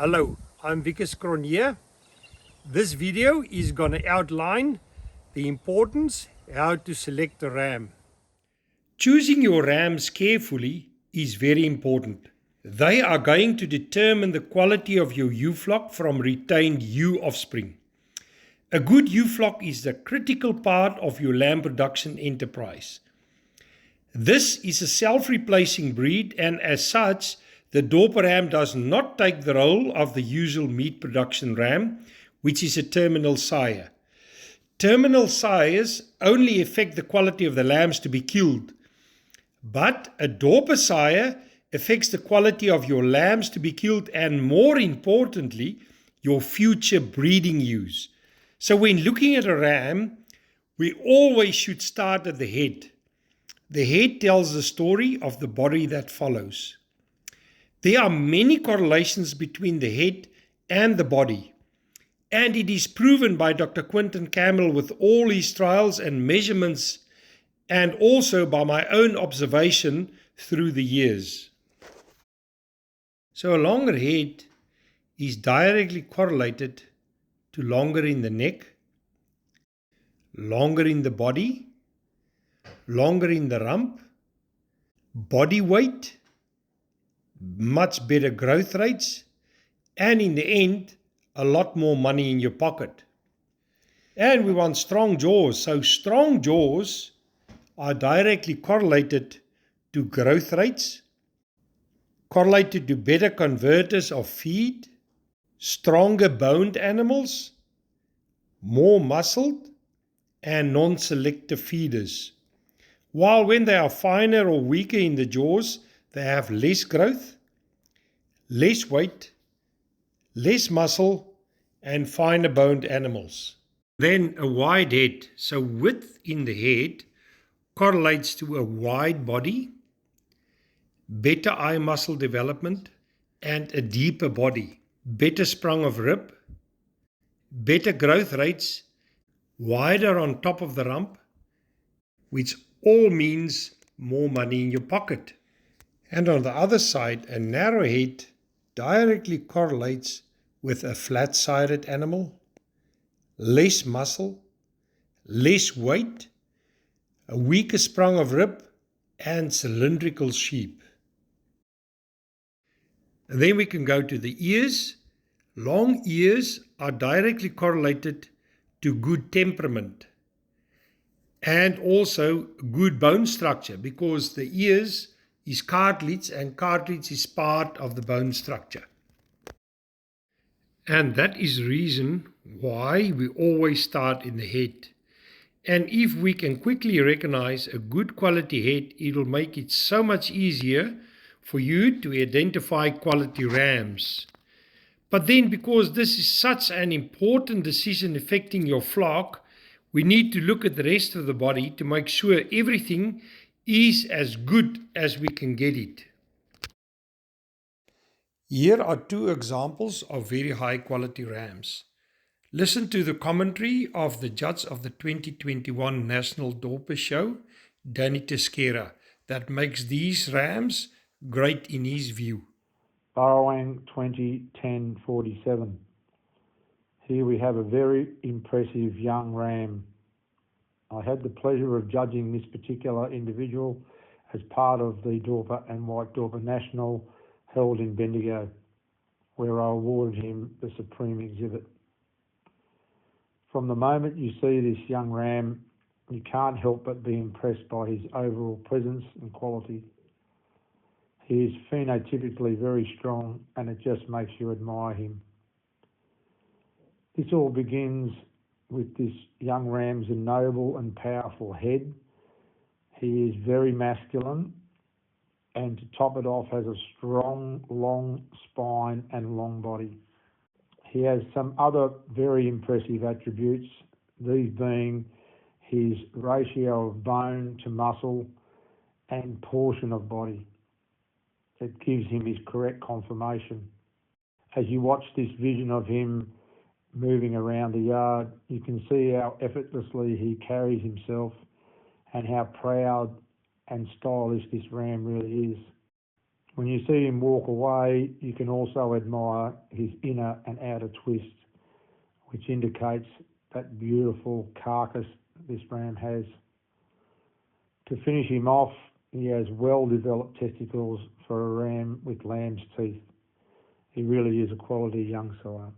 Hello, I'm Wicus Cronje. This video is going to outline the importance how to select a ram. Choosing your rams carefully is very important. They are going to determine the quality of your ewe flock from retained ewe offspring. A good ewe flock is the critical part of your lamb production enterprise. This is a self-replacing breed, and as such, the Dorper ram does not take the role of the usual meat production ram, which is a terminal sire. Terminal sires only affect the quality of the lambs to be killed, but a Dorper sire affects the quality of your lambs to be killed and, more importantly, your future breeding ewes. So when looking at a ram, we always should start at the head. The head tells the story of the body that follows. There are many correlations between the head and the body, and it is proven by Dr. Quinton Campbell with all his trials and measurements, and also by my own observation through the years. So a longer head is directly correlated to longer in the neck, longer in the body, longer in the rump, body weight, much better growth rates, and in the end, a lot more money in your pocket. And we want strong jaws, so strong jaws are directly correlated to growth rates, correlated to better converters of feed, stronger boned animals, more muscled, and non-selective feeders. While when they are finer or weaker in the jaws, they have less growth, less weight, less muscle, and finer boned animals. Then a wide head, so width in the head correlates to a wide body, better eye muscle development, and a deeper body, better sprung of rib, better growth rates, wider on top of the rump, which all means more money in your pocket. And on the other side, a narrow head directly correlates with a flat-sided animal, less muscle, less weight, a weaker sprung of rib, and cylindrical sheep. And then we can go to the ears. Long ears are directly correlated to good temperament and also good bone structure, because the ears is cartilage, and cartilage is part of the bone structure. And that is the reason why we always start in the head. And if we can quickly recognize a good quality head, it will make it so much easier for you to identify quality rams. But then, because this is such an important decision affecting your flock, we need to look at the rest of the body to make sure everything is as good as we can get it. Here are two examples of very high quality rams. Listen to the commentary of the judge of the 2021 National Dorper Show, Danny Teskera, that makes these rams great in his view. Burrawang 2010-47. Here we have a very impressive young ram. I had the pleasure of judging this particular individual as part of the Dorper and White Dorper National held in Bendigo, where I awarded him the Supreme Exhibit. From the moment you see this young ram, you can't help but be impressed by his overall presence and quality. He is phenotypically very strong, and it just makes you admire him. This all begins with this young ram's noble and powerful head. He is very masculine, and to top it off has a strong, long spine and long body. He has some other very impressive attributes, these being his ratio of bone to muscle and portion of body. It gives him his correct conformation. As you watch this vision of him moving around the yard, you can see how effortlessly he carries himself and how proud and stylish this ram really is. When you see him walk away, you can also admire his inner and outer twist, which indicates that beautiful carcass this ram has. To finish him off, he has well-developed testicles for a ram with lamb's teeth. He really is a quality young sire.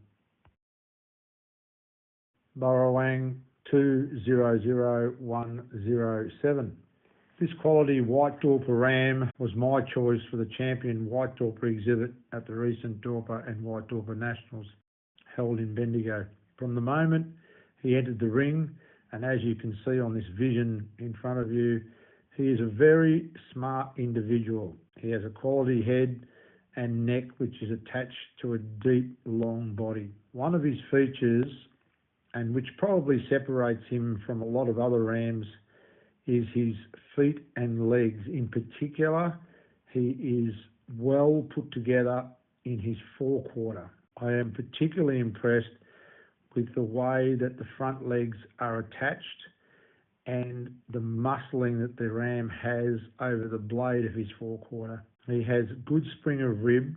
Burrawang 200107. This quality white Dorper ram was my choice for the champion white Dorper exhibit at the recent Dorper and White Dorper Nationals held in Bendigo. From the moment he entered the ring, and as you can see on this vision in front of you, he is a very smart individual. He has a quality head and neck which is attached to a deep, long body. One of his features, and which probably separates him from a lot of other rams, is his feet and legs. In particular, he is well put together in his forequarter. I am particularly impressed with the way that the front legs are attached and the muscling that the ram has over the blade of his forequarter. He has good spring of rib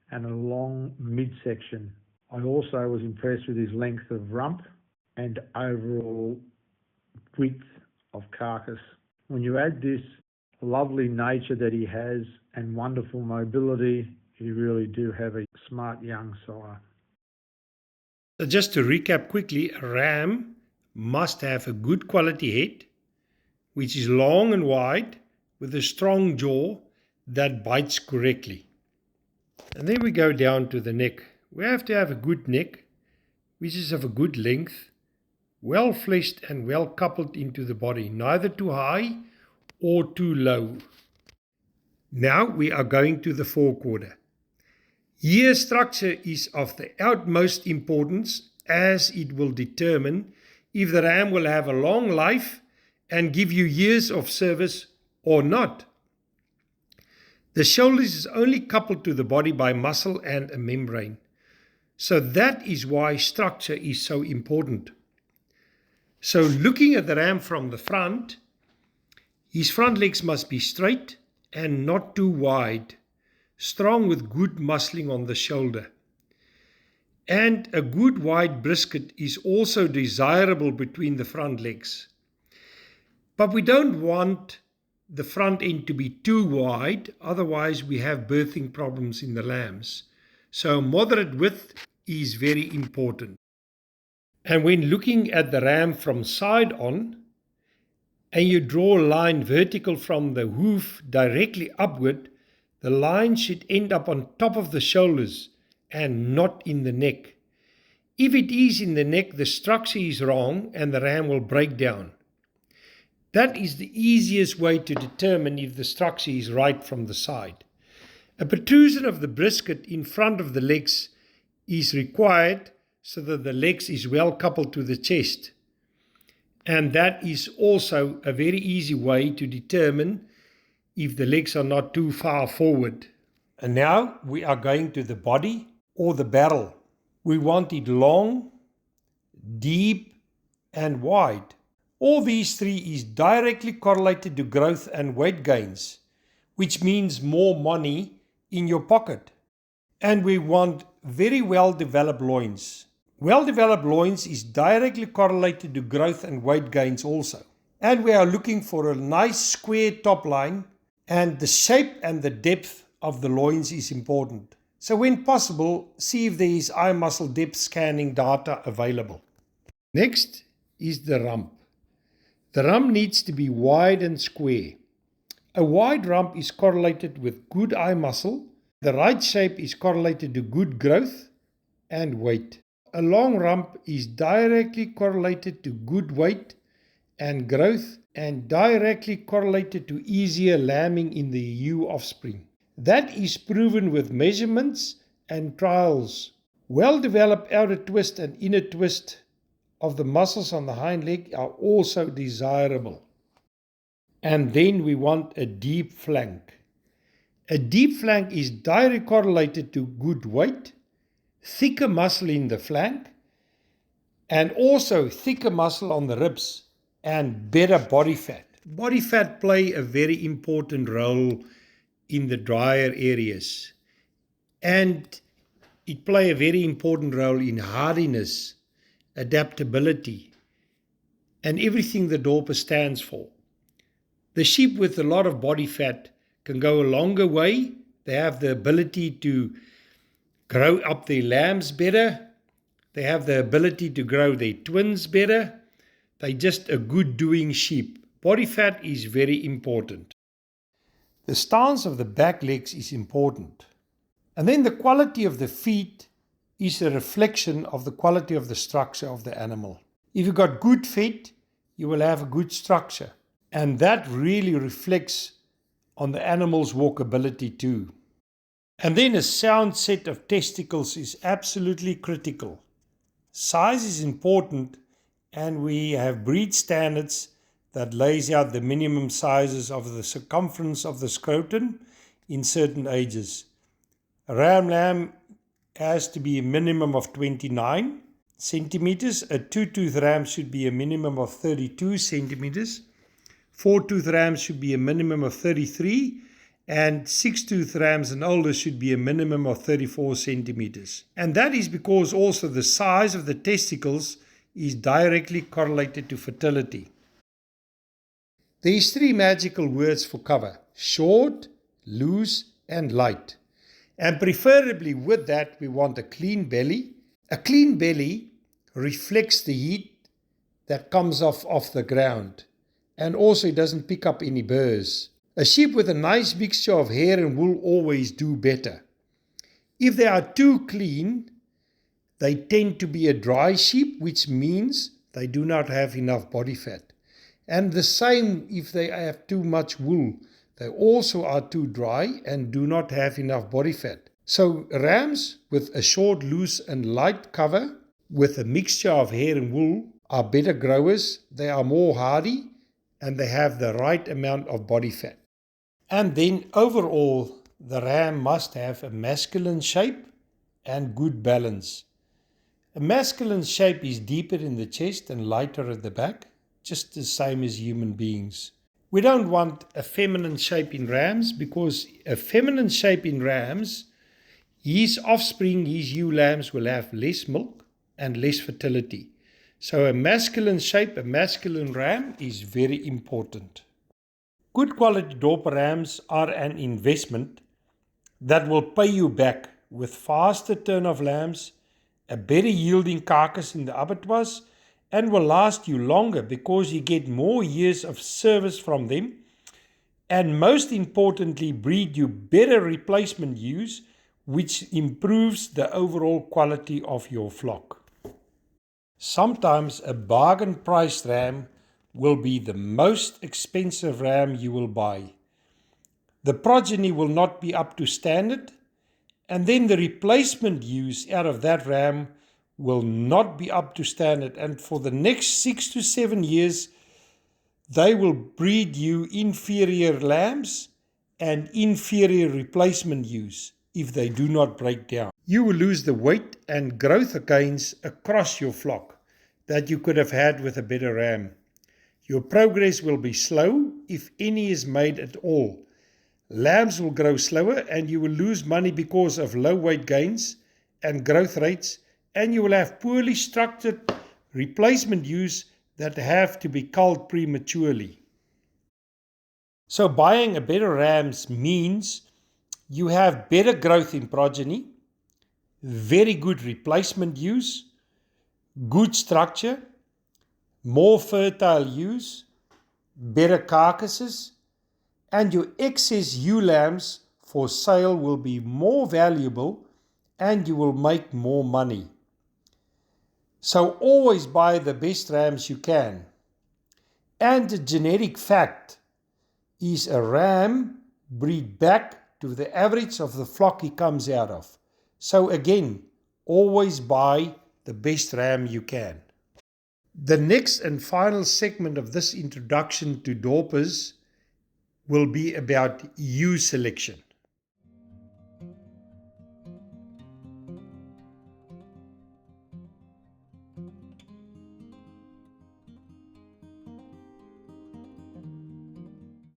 and a long midsection. I also was impressed with his length of rump and overall width of carcass. When you add this lovely nature that he has and wonderful mobility, you really do have a smart young sire. So just to recap quickly, a ram must have a good quality head, which is long and wide, with a strong jaw that bites correctly. And then we go down to the neck. We have to have a good neck, which is of a good length, well fleshed and well coupled into the body, neither too high or too low. Now we are going to the forequarter. Here structure is of the utmost importance, as it will determine if the ram will have a long life and give you years of service or not. The shoulders is only coupled to the body by muscle and a membrane. So that is why structure is so important. So looking at the ram from the front, his front legs must be straight and not too wide, strong with good muscling on the shoulder. And a good wide brisket is also desirable between the front legs. But we don't want the front end to be too wide, otherwise we have birthing problems in the lambs. So moderate width is very important. And when looking at the ram from side on, and you draw a line vertical from the hoof directly upward, the line should end up on top of the shoulders and not in the neck. If it is in the neck, the structure is wrong and the ram will break down. That is the easiest way to determine if the structure is right from the side. A protrusion of the brisket in front of the legs is required so that the legs is well coupled to the chest. And that is also a very easy way to determine if the legs are not too far forward. And now we are going to the body or the barrel. We want it long, deep and wide. All these three is directly correlated to growth and weight gains, which means more money in your pocket. And we want very well developed loins. Well developed loins is directly correlated to growth and weight gains also. And we are looking for a nice square top line, and the shape and the depth of the loins is important. So when possible, see if there is eye muscle depth scanning data available. Next is the rump. The rump needs to be wide and square. A wide rump is correlated with good eye muscle. The right shape is correlated to good growth and weight. A long rump is directly correlated to good weight and growth, and directly correlated to easier lambing in the ewe offspring. That is proven with measurements and trials. Well-developed outer twist and inner twist of the muscles on the hind leg are also desirable. And then we want a deep flank. A deep flank is directly correlated to good weight, thicker muscle in the flank, and also thicker muscle on the ribs and better body fat. Body fat play a very important role in the drier areas. And it play a very important role in hardiness, adaptability, and everything the Dorper stands for. The sheep with a lot of body fat can go a longer way. They have the ability to grow up their lambs better. They have the ability to grow their twins better. They're just a good doing sheep. Body fat is very important. The stance of the back legs is important. And then the quality of the feet is a reflection of the quality of the structure of the animal. If you've got good feet, you will have a good structure. And that really reflects on the animal's walkability too. And then a sound set of testicles is absolutely critical. Size is important, and we have breed standards that lays out the minimum sizes of the circumference of the scrotum in certain ages. A ram lamb has to be a minimum of 29 centimeters. A two-tooth ram should be a minimum of 32 centimeters. Four-tooth rams should be a minimum of 33, and six-tooth rams and older should be a minimum of 34 centimeters. And that is because also the size of the testicles is directly correlated to fertility. There is 3 magical words for cover: short, loose, and light. And preferably with that, we want a clean belly. A clean belly reflects the heat that comes off the ground. And also it doesn't pick up any burrs. A sheep with a nice mixture of hair and wool always do better. If they are too clean, they tend to be a dry sheep, which means they do not have enough body fat. And the same if they have too much wool. They also are too dry and do not have enough body fat. So rams with a short, loose and light cover with a mixture of hair and wool are better growers. They are more hardy and they have the right amount of body fat. And then overall, the ram must have a masculine shape and good balance. A masculine shape is deeper in the chest and lighter at the back, just the same as human beings. We don't want a feminine shape in rams, because a feminine shape in rams, his offspring, his ewe lambs, will have less milk and less fertility. So a masculine shape, a masculine ram is very important. Good quality Dorper rams are an investment that will pay you back with faster turn of lambs, a better yielding carcass in the abattoirs, and will last you longer because you get more years of service from them, and most importantly breed you better replacement ewes, which improves the overall quality of your flock. Sometimes a bargain priced ram will be the most expensive ram you will buy. The progeny will not be up to standard, and then the replacement ewes out of that ram will not be up to standard, and for the next 6 to 7 years they will breed you inferior lambs and inferior replacement ewes if they do not break down. You will lose the weight and growth gains across your flock that you could have had with a better ram. Your progress will be slow, if any is made at all. Lambs will grow slower and you will lose money because of low weight gains and growth rates, and you will have poorly structured replacement ewes that have to be culled prematurely. So buying a better rams means you have better growth in progeny, very good replacement ewes, good structure, more fertile ewes, better carcasses, and your excess ewe lambs for sale will be more valuable and you will make more money. So always buy the best rams you can. And a genetic fact is a ram breed back to the average of the flock he comes out of. So again, always buy the best ram you can. The next and final segment of this introduction to Dorpers will be about ewe selection.